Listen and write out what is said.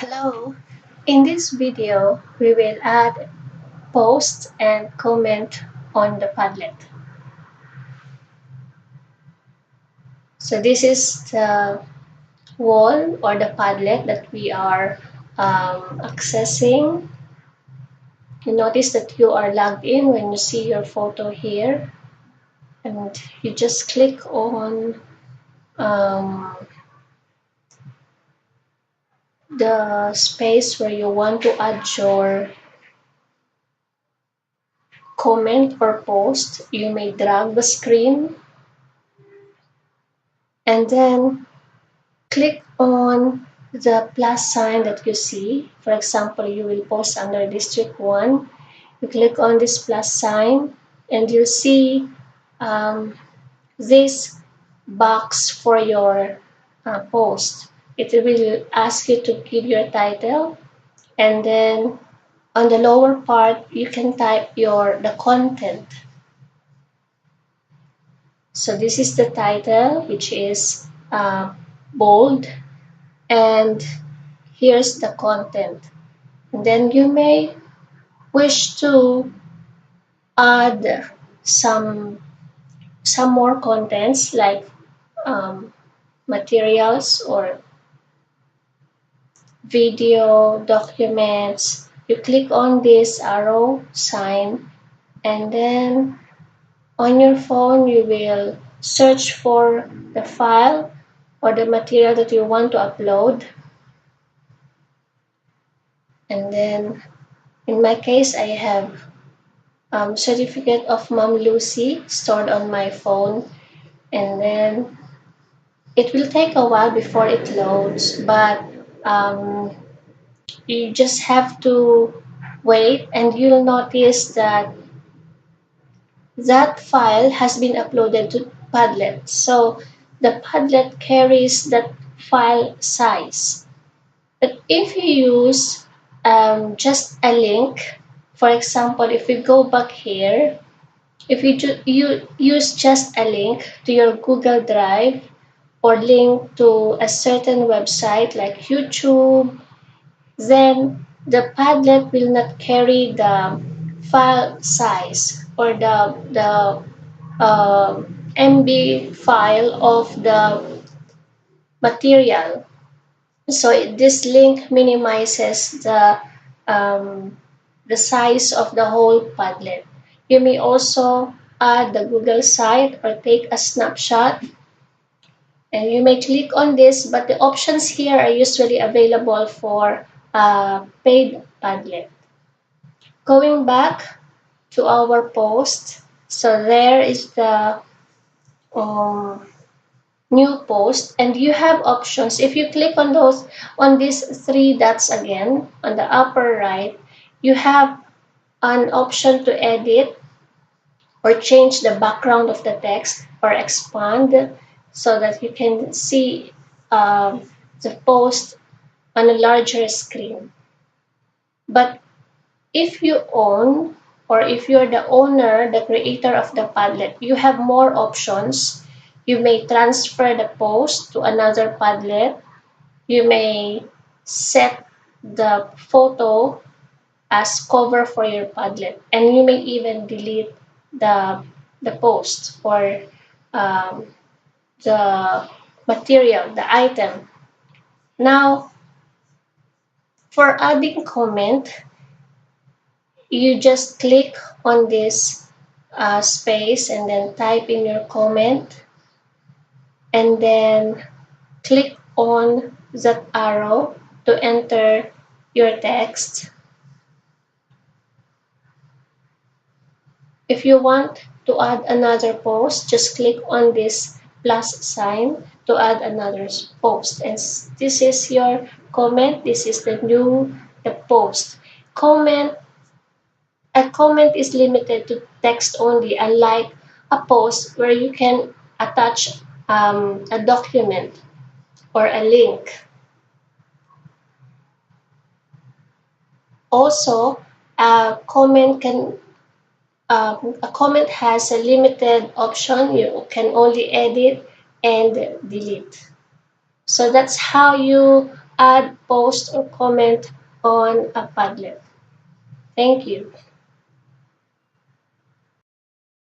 Hello. In this video, we will add post and comment on the Padlet. So this is the wall or the Padlet that we are accessing. You notice that you are logged in when you see your photo here, and you just click on um, the space where you want to add your comment or post. You may drag the screen and then click on the plus sign that you see. For example, you will post under District 1. You click on this plus sign and you'll see um, this box for your post. It will ask you to give your title, and then on the lower part you can type the content. So this is the title, which is bold, and here's the content. And then you may wish to add some more contents like materials or video documents. You click on this arrow sign, and then on your phone you will search for the file or the material that you want to upload. And then in my case, I have certificate of Mom Lucy stored on my phone, and then it will take a while before it loads, but you just have to wait, and you'll notice that that file has been uploaded to Padlet. So the Padlet carries that file size. But if you use just a link, for example, if we go back here, if you use just a link to your Google Drive or link to a certain website like YouTube, then the Padlet will not carry the file size or the MB file of the material. So this link minimizes the size of the whole Padlet. You may also add the Google site or take a snapshot, and you may click on this, but the options here are usually available for paid Padlet. Going back to our post, so there is the new post, and you have options. If you click on these three dots again on the upper right, you have an option to edit or change the background of the text or expand so that you can see the post on a larger screen. But if you own, or if you're the owner, the creator of the Padlet, you have more options. You may transfer the post to another Padlet. You may set the photo as cover for your Padlet, and you may even delete the post or the material, the item. Now, for adding comment, you just click on this space and then type in your comment, and then click on that arrow to enter your text. If you want to add another post, just click on this plus sign to add another post. And this is your comment. This is the post. A comment is limited to text only, unlike a post where you can attach a document or a link. Also, a comment has a limited option. You can only edit and delete. So that's how you add, post, or comment on a Padlet. Thank you.